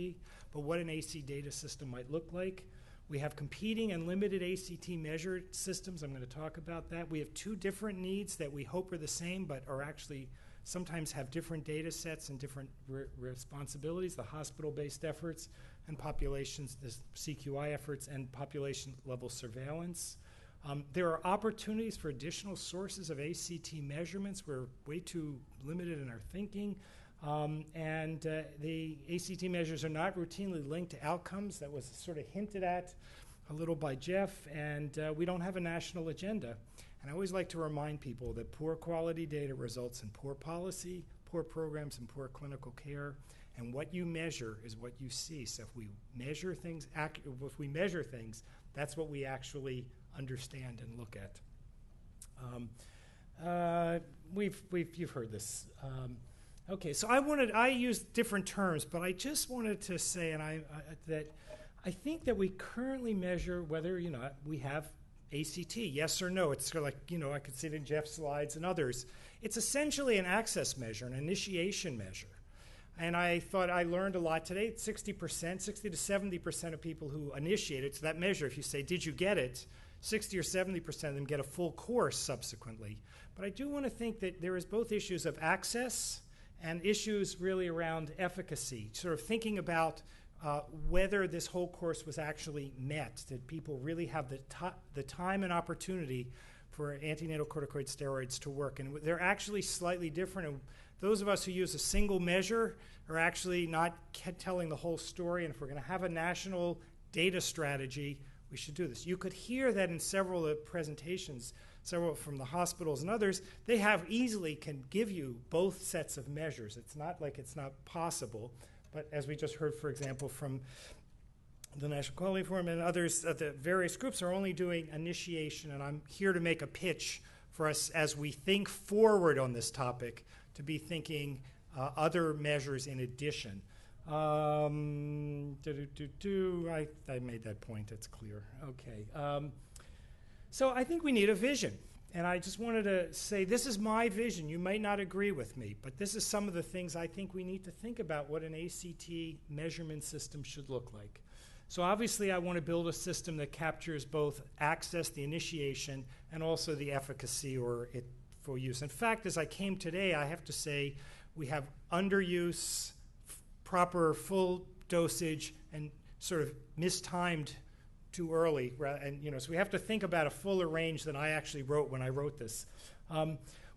but what an AC data system might look like. We have competing and limited ACT measured systems. I'm going to talk about that. We have 2 different needs that we hope are the same but are actually sometimes have different data sets and different responsibilities, the hospital-based efforts and populations, the CQI efforts and population-level surveillance. There are opportunities for additional sources of ACT measurements. We're way too limited in our thinking. The ACT measures are not routinely linked to outcomes. That was sort of hinted at a little by Jeff, and we don't have a national agenda. And I always like to remind people that poor quality data results in poor policy, poor programs, and poor clinical care. And what you measure is what you see. So if we measure things, that's what we actually understand and look at. You've heard this. Okay, so I used different terms, but I just wanted to say, that I think that we currently measure whether we have ACT, yes or no. It's sort of like, I could see it in Jeff's slides and others. It's essentially an access measure, an initiation measure. And I thought I learned a lot today. 60% to 70% of people who initiate it, so that measure, if you say, did you get it, 60 or 70% of them get a full course subsequently. But I do want to think that there is both issues of access and issues really around efficacy, sort of thinking about whether this whole course was actually met. Did people really have the time and opportunity for antenatal corticoid steroids to work? And they're actually slightly different. And those of us who use a single measure are actually not telling the whole story. And if we're going to have a national data strategy, we should do this. You could hear that in several of the presentations, several from the hospitals and others, they can give you both sets of measures. It's not like it's not possible. But as we just heard, for example, from the National Quality Forum and others, the various groups are only doing initiation, and I'm here to make a pitch for us as we think forward on this topic to be thinking other measures in addition. I made that point, it's clear. Okay. So I think we need a vision. And I just wanted to say, this is my vision. You might not agree with me, but this is some of the things I think we need to think about what an ACT measurement system should look like. So obviously, I want to build a system that captures both access, the initiation, and also the efficacy or full use. In fact, as I came today, I have to say we have underuse, proper full dosage, and sort of mistimed too early, and so we have to think about a fuller range than I actually wrote when I wrote this.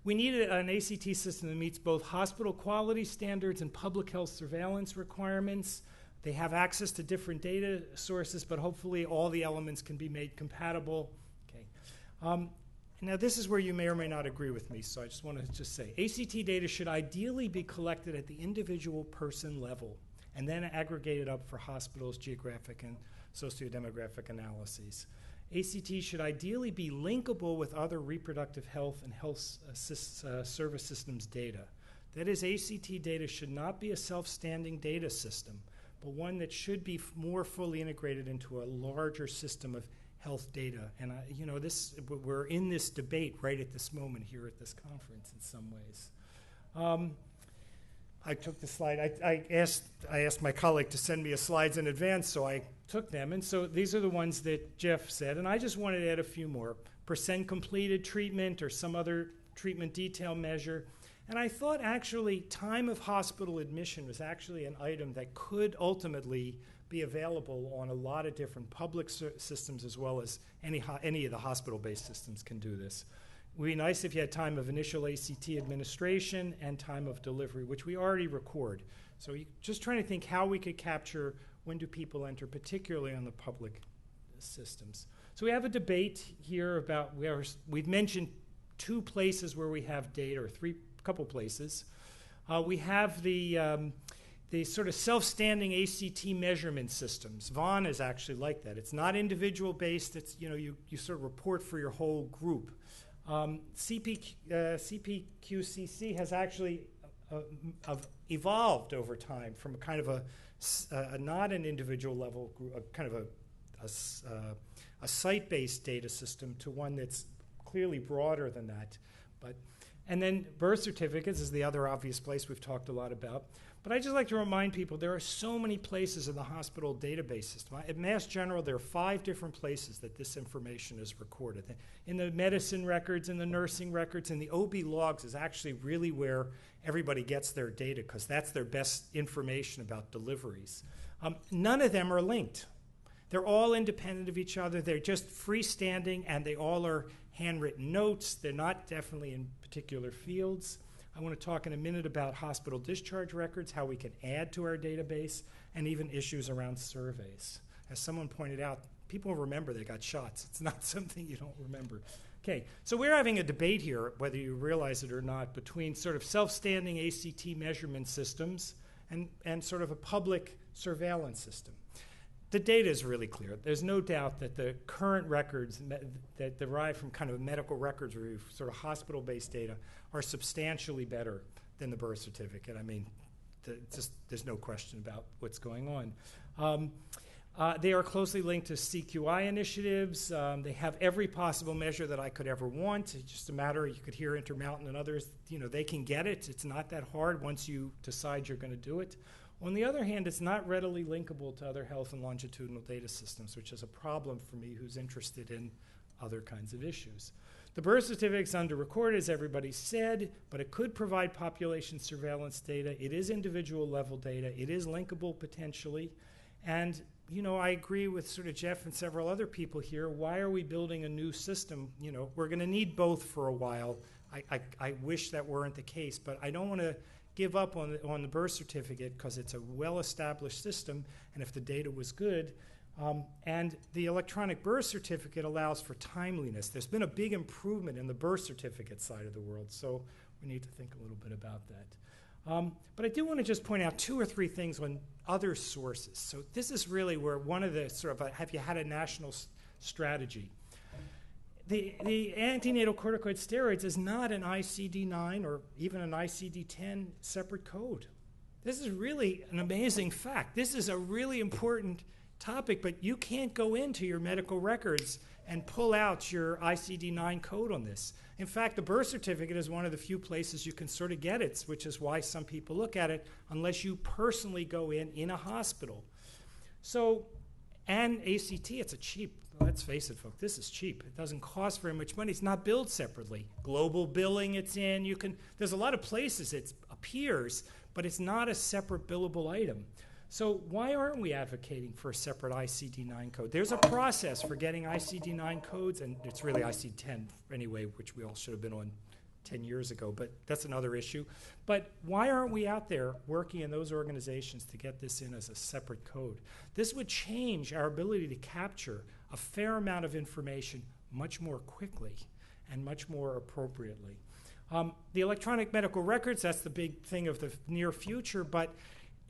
We need an ACT system that meets both hospital quality standards and public health surveillance requirements. They have access to different data sources, but hopefully all the elements can be made compatible. Okay. Now this is where you may or may not agree with me, so I just want to say ACT data should ideally be collected at the individual person level and then aggregated up for hospitals, geographic, and sociodemographic analyses. ACT should ideally be linkable with other reproductive health and health service systems data. That is, ACT data should not be a self-standing data system, but one that should be more fully integrated into a larger system of health data. And we're in this debate right at this moment here at this conference in some ways. I took the slide. I asked my colleague to send me slides in advance, so I took them. And so these are the ones that Jeff said, and I just wanted to add a few more. Percent completed treatment or some other treatment detail measure. And I thought actually time of hospital admission was actually an item that could ultimately be available on a lot of different public systems as well as any of the hospital-based systems can do this. It would be nice if you had time of initial ACT administration and time of delivery, which we already record. So just trying to think how we could capture when do people enter, particularly on the public systems. So we have a debate here about we've mentioned two places where we have data, or couple places. We have the sort of self-standing ACT measurement systems. Vaughan is actually like that. It's not individual based. It's you sort of report for your whole group. CPQCC has actually evolved over time from a kind of a not an individual level group, kind of a site-based data system to one that's clearly broader than that. And then birth certificates is the other obvious place we've talked a lot about. But I'd just like to remind people there are so many places in the hospital database system. At MassGeneral, there are 5 different places that this information is recorded. In the medicine records, in the nursing records, in the OB logs is actually really where everybody gets their data because that's their best information about deliveries. None of them are linked. They're all independent of each other. They're just freestanding, and they all are handwritten notes. They're not definitely in particular fields. I want to talk in a minute about hospital discharge records, how we can add to our database, and even issues around surveys. As someone pointed out, people remember they got shots. It's not something you don't remember. Okay, so we're having a debate here, whether you realize it or not, between sort of self-standing ACT measurement systems and sort of a public surveillance system. The data is really clear. There's no doubt that the current records that derive from kind of medical records review, sort of hospital-based data, are substantially better than the birth certificate. I mean, there's no question about what's going on. They are closely linked to CQI initiatives. They have every possible measure that I could ever want. It's just a matter, you could hear Intermountain and others, they can get it. It's not that hard once you decide you're going to do it. On the other hand, it's not readily linkable to other health and longitudinal data systems, which is a problem for me who's interested in other kinds of issues. The birth certificate's under-recorded, as everybody said, but it could provide population surveillance data. It is individual level data. It is linkable potentially. And, I agree with sort of Jeff and several other people here. Why are we building a new system? We're going to need both for a while. I wish that weren't the case, but I don't want to give up on the birth certificate because it's a well-established system, and if the data was good. And the electronic birth certificate allows for timeliness. There's been a big improvement in the birth certificate side of the world, so we need to think a little bit about that. But I do want to just point out 2 or 3 things on other sources. So this is really where one of the sort of, have you had a national strategy? The antenatal corticoid steroids is not an ICD-9 or even an ICD-10 separate code. This is really an amazing fact. This is a really important topic, but you can't go into your medical records and pull out your ICD-9 code on this. In fact, the birth certificate is one of the few places you can sort of get it, which is why some people look at it, unless you personally go in a hospital. So, and ACT, it's a cheap, let's face it, folks, this is cheap. It doesn't cost very much money. It's not billed separately. Global billing it's in. There's a lot of places it appears, but it's not a separate billable item. So why aren't we advocating for a separate ICD-9 code? There's a process for getting ICD-9 codes, and it's really ICD-10 anyway, which we all should have been on 10 years ago, but that's another issue. But why aren't we out there working in those organizations to get this in as a separate code? This would change our ability to capture a fair amount of information much more quickly and much more appropriately. The electronic medical records, that's the big thing of the near future, but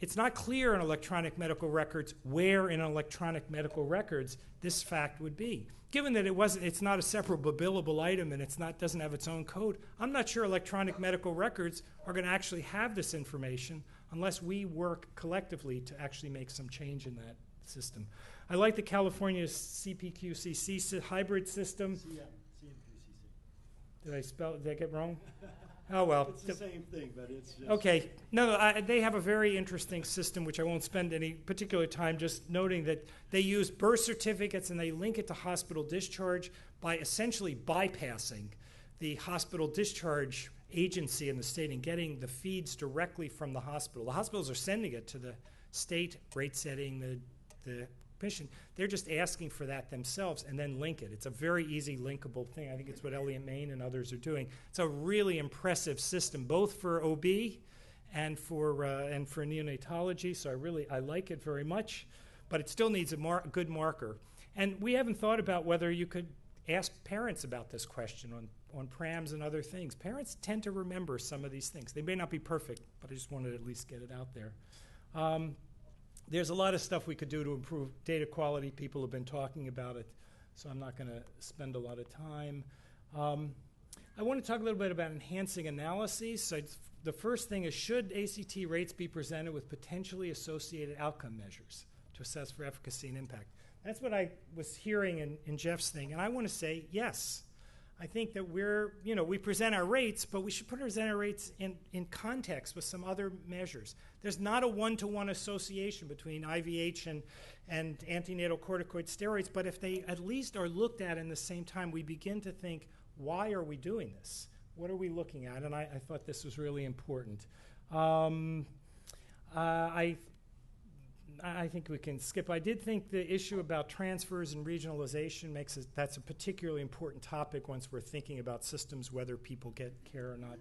it's not clear in electronic medical records where in electronic medical records this fact would be. Given that it's not a separate billable item and doesn't have its own code, I'm not sure electronic medical records are going to actually have this information unless we work collectively to actually make some change in that system. I like the California CPQCC hybrid system. Did I get wrong? Oh, well. It's the same thing, but it's just... Okay. No, they have a very interesting system, which I won't spend any particular time just noting that they use birth certificates and they link it to hospital discharge by essentially bypassing the hospital discharge agency in the state and getting the feeds directly from the hospital. The hospitals are sending it to the state, rate setting, the commission. They're just asking for that themselves and then link it. It's a very easy linkable thing. I think it's what Elliott Main and others are doing. It's a really impressive system, both for OB and for neonatology. So I like it very much, but it still needs a good marker. And we haven't thought about whether you could ask parents about this question on prams and other things. Parents tend to remember some of these things. They may not be perfect, but I just wanted to at least get it out there. There's a lot of stuff we could do to improve data quality. People have been talking about it, so I'm not going to spend a lot of time. I want to talk a little bit about enhancing analyses. So the first thing is, should ACT rates be presented with potentially associated outcome measures to assess for efficacy and impact? That's what I was hearing in Jeff's thing, and I want to say yes. I think that we present our rates, but we should present our rates in context with some other measures. There's not a one-to-one association between IVH and antenatal corticoid steroids, but if they at least are looked at in the same time, we begin to think, why are we doing this? What are we looking at? And I thought this was really important. I think we can skip. I did think the issue about transfers and regionalization that's a particularly important topic once we're thinking about systems, whether people get care or not.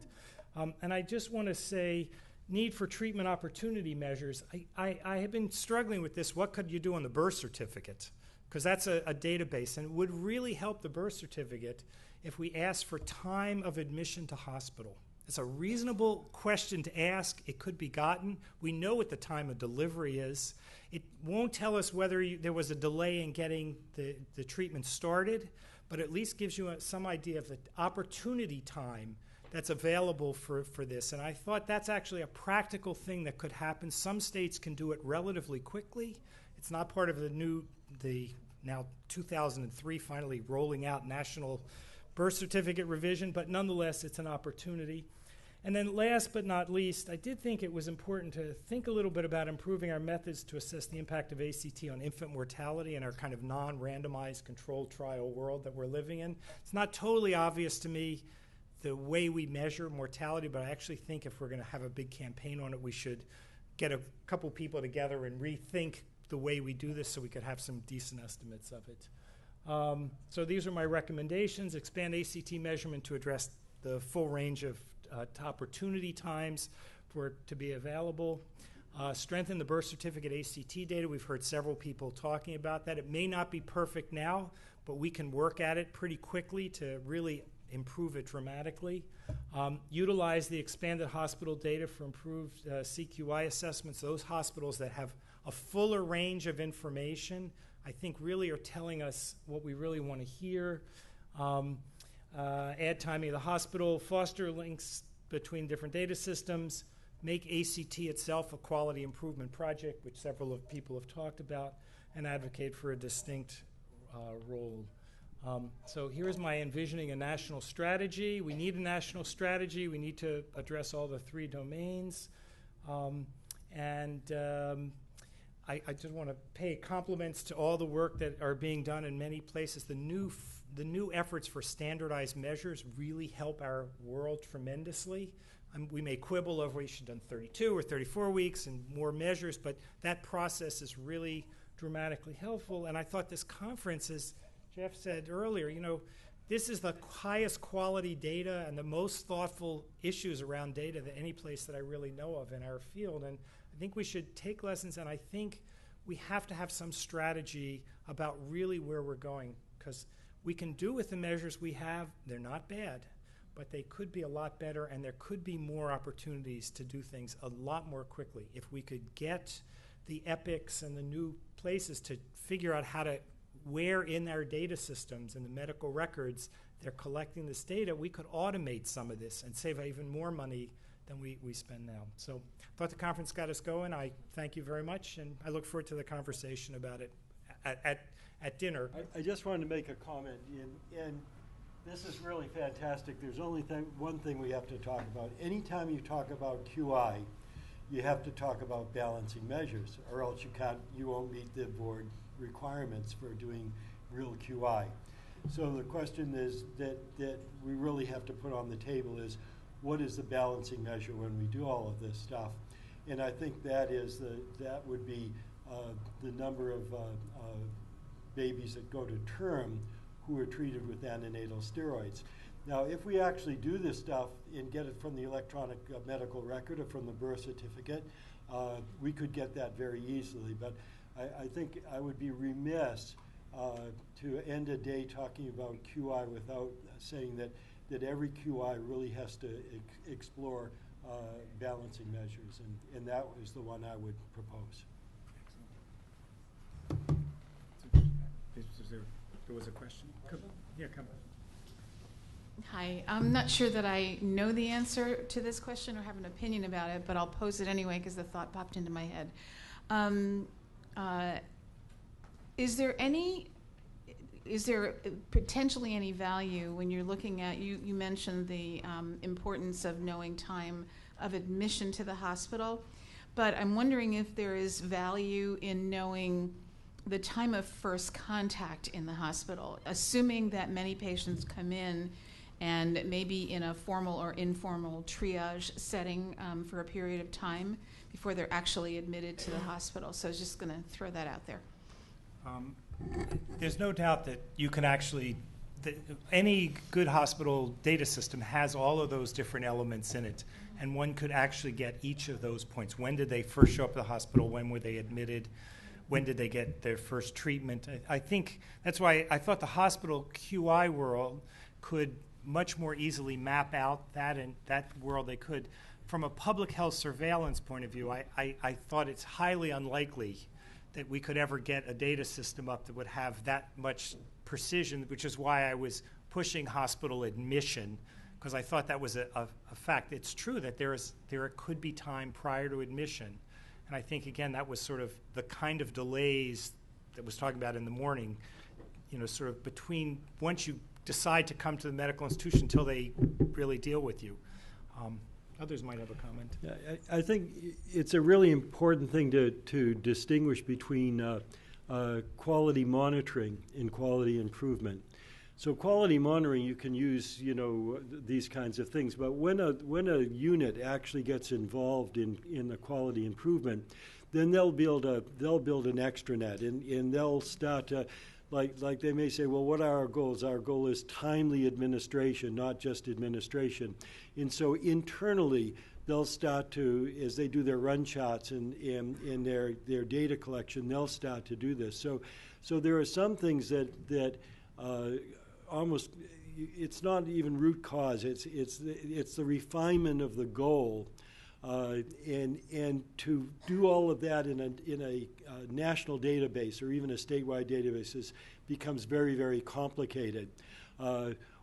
And I just want to say, need for treatment opportunity measures. I have been struggling with this. What could you do on the birth certificate? Because that's a database, and it would really help the birth certificate if we asked for time of admission to hospital. It's a reasonable question to ask. It could be gotten. We know what the time of delivery is. It won't tell us whether there was a delay in getting the treatment started, but at least gives you some idea of the opportunity time that's available for this. And I thought that's actually a practical thing that could happen. Some states can do it relatively quickly. It's not part of the now 2003 finally rolling out national birth certificate revision, but nonetheless, it's an opportunity. And then last but not least, I did think it was important to think a little bit about improving our methods to assess the impact of ACT on infant mortality in our kind of non-randomized controlled trial world that we're living in. It's not totally obvious to me the way we measure mortality, but I actually think if we're going to have a big campaign on it, we should get a couple people together and rethink the way we do this so we could have some decent estimates of it. So these are my recommendations. Expand ACT measurement to address the full range of opportunity times for it to be available. Strengthen the birth certificate ACT data. We've heard several people talking about that. It may not be perfect now, but we can work at it pretty quickly to really improve it dramatically. Utilize the expanded hospital data for improved CQI assessments. Those hospitals that have a fuller range of information, I think, really are telling us what we really want to hear. Add timing of the hospital, foster links between different data systems, make ACT itself a quality improvement project, which several of people have talked about, and advocate for a distinct role. So here's my envisioning a national strategy. We need a national strategy. We need to address all the 3 domains. I just want to pay compliments to all the work that are being done in many places. The new efforts for standardized measures really help our world tremendously. We may quibble over we should have done 32 or 34 weeks and more measures, but that process is really dramatically helpful. And I thought this conference, as Jeff said earlier, this is the highest quality data and the most thoughtful issues around data than any place that I really know of in our field. And I think we should take lessons, and I think we have to have some strategy about really where we're going, because we can do with the measures we have. They're not bad, but they could be a lot better, and there could be more opportunities to do things a lot more quickly. If we could get the EPICs and the new places to figure out where in our data systems and the medical records they're collecting this data, we could automate some of this and save even more money than we spend now. So I thought the conference got us going. I thank you very much, and I look forward to the conversation about it at dinner. I just wanted to make a comment, and this is really fantastic. There's only one thing we have to talk about. Anytime you talk about QI, you have to talk about balancing measures, or else you won't meet the board requirements for doing real QI. So the question is that we really have to put on the table is, what is the balancing measure when we do all of this stuff? And I think that would be the number of babies that go to term who are treated with antenatal steroids. Now, if we actually do this stuff and get it from the electronic medical record or from the birth certificate, we could get that very easily. But I think I would be remiss to end a day talking about QI without saying that every QI really has to explore balancing measures, and that was the one I would propose. There was a question? Come on. Hi, I'm not sure that I know the answer to this question or have an opinion about it, but I'll pose it anyway because the thought popped into my head. Is there any is there potentially any value when you're looking at, you mentioned the importance of knowing time of admission to the hospital, but I'm wondering if there is value in knowing the time of first contact in the hospital, assuming that many patients come in and maybe in a formal or informal triage setting for a period of time before they're actually admitted to the hospital. So I was just going to throw that out there. There's no doubt that you can actually, any good hospital data system has all of those different elements in it, and one could actually get each of those points. When did they first show up at the hospital? When were they admitted? When did they get their first treatment? I think that's why I thought the hospital QI world could much more easily map out that, and that world they could. From a public health surveillance point of view, I thought it's highly unlikely that we could ever get a data system up that would have that much precision, which is why I was pushing hospital admission, because I thought that was a fact. It's true that there could be time prior to admission. And I think, again, that was sort of the kind of delays that was talking about in the morning, sort of between once you decide to come to the medical institution until they really deal with you. Others might have a comment. Yeah, I think it's a really important thing to distinguish between quality monitoring and quality improvement. So quality monitoring, you can use, these kinds of things. But when a unit actually gets involved in the quality improvement, then they'll build an extranet, and they'll start to, like they may say, well, what are our goals? Our goal is timely administration, not just administration. And so internally, they'll start to, as they do their run charts and their data collection, they'll start to do this. So there are some things that almost, it's not even root cause. It's the refinement of the goal, and to do all of that in a national database or even a statewide database becomes very, very complicated.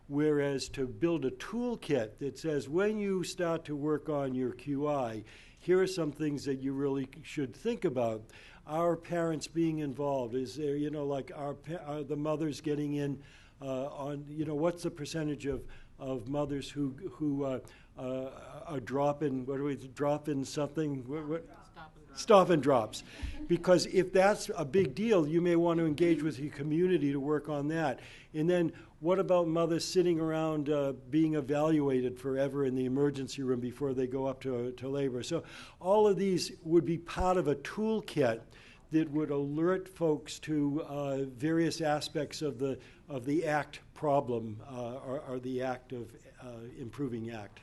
Whereas to build a toolkit that says when you start to work on your QI, here are some things that you really should think about. Are parents being involved? Is there, are the mothers getting in? What's the percentage of mothers who are dropping something? Stop and drops. Because if that's a big deal, you may want to engage with your community to work on that. And then what about mothers sitting around being evaluated forever in the emergency room before they go up to labor? So all of these would be part of a toolkit that would alert folks to various aspects of the ACT problem or the act of improving ACT.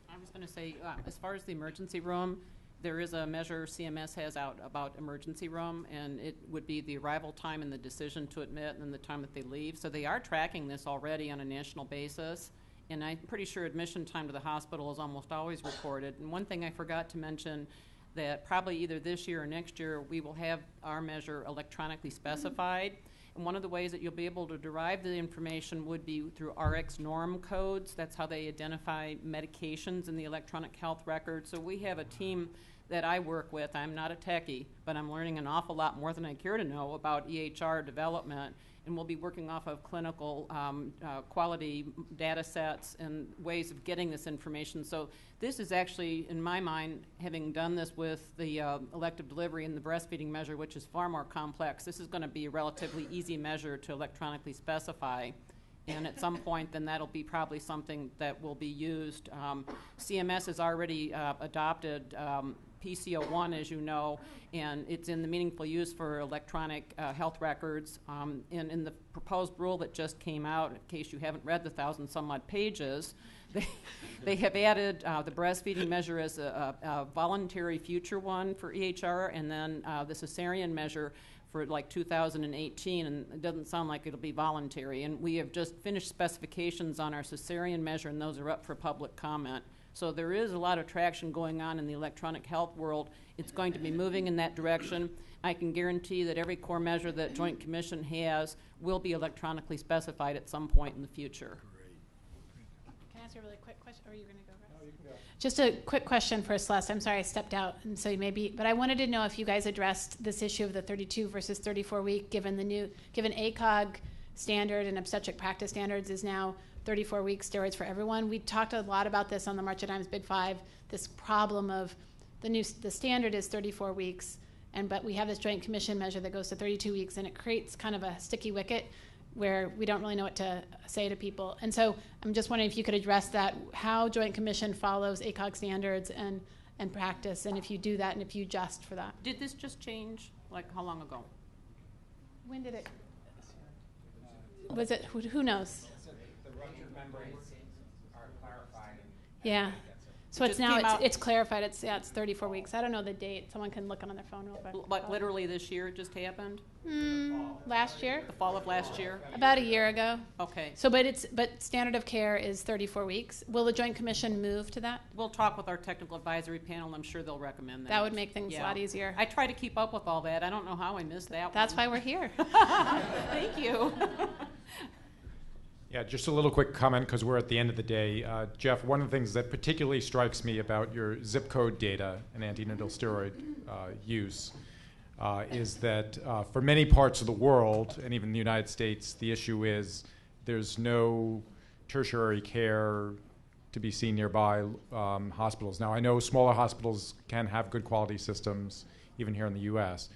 I was going to say, as far as the emergency room, there is a measure CMS has out about emergency room, and it would be the arrival time and the decision to admit and then the time that they leave. So they are tracking this already on a national basis, and I'm pretty sure admission time to the hospital is almost always recorded. And one thing I forgot to mention, that probably either this year or next year we will have our measure electronically specified. And one of the ways that you'll be able to derive the information would be through RX norm codes. That's how they identify medications in the electronic health record. So we have a team that I work with. I'm not a techie, but I'm learning an awful lot more than I care to know about EHR development. And we'll be working off of clinical quality data sets and ways of getting this information. So this is actually, in my mind, having done this with the elective delivery and the breastfeeding measure, which is far more complex, this is going to be a relatively easy measure to electronically specify. And at some point, then that'll be probably something that will be used. CMS has already adopted PCO1, as you know, and it's in the meaningful use for electronic health records. And in the proposed rule that just came out, in case you haven't read the 1,000-some-odd pages, they have added the breastfeeding measure as a voluntary future one for EHR, and then the Cesarean measure for like 2018, and it doesn't sound like it'll be voluntary. And we have just finished specifications on our Cesarean measure, and those are up for public comment. So there is a lot of traction going on in the electronic health world. It's going to be moving in that direction. I can guarantee that every core measure that Joint Commission has will be electronically specified at some point in the future. Can I ask you a really quick question? Or are you going to go? No, you can go. Just a quick question for Celeste. I'm sorry I stepped out, and so but I wanted to know if you guys addressed this issue of the 32 versus 34 week, given ACOG standard and obstetric practice standards is now 34 week steroids for everyone. We talked a lot about this on the March of Dimes Big Five. This problem of the standard is 34 weeks, but we have this Joint Commission measure that goes to 32 weeks, and it creates kind of a sticky wicket where we don't really know what to say to people. And so I'm just wondering if you could address that, how Joint Commission follows ACOG standards and practice, and if you do that and if you adjust for that. Did this just change, like how long ago? When did it? Was it, who knows? The rupture membranes are clarified. Yeah. So It it's just now, came out- it's clarified, it's 34 weeks. I don't know the date. Someone can look on their phone real quick. Like literally this year it just happened? Last year? The fall of last year? About a year ago. Okay. So, but standard of care is 34 weeks. Will the Joint Commission move to that? We'll talk with our technical advisory panel. I'm sure they'll recommend that. That would make things a Yeah. lot easier. I try to keep up with all that. I don't know how I missed that That's one. why we're here. Thank you. Yeah, just a little quick comment because we're at the end of the day. Jeff, one of the things that particularly strikes me about your zip code data and antenatal steroid use is that for many parts of the world, and even the United States, the issue is there's no tertiary care to be seen nearby hospitals. Now, I know smaller hospitals can have good quality systems, even here in the U.S.,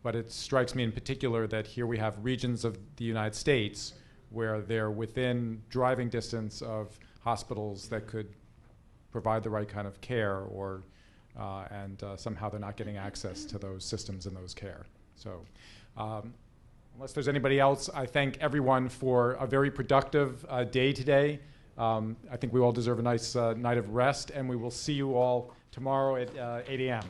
but it strikes me in particular that here we have regions of the United States where they're within driving distance of hospitals that could provide the right kind of care, or and somehow they're not getting access to those systems and those care. So unless there's anybody else, I thank everyone for a very productive day today. I think we all deserve a nice night of rest, and we will see you all tomorrow at 8 a.m.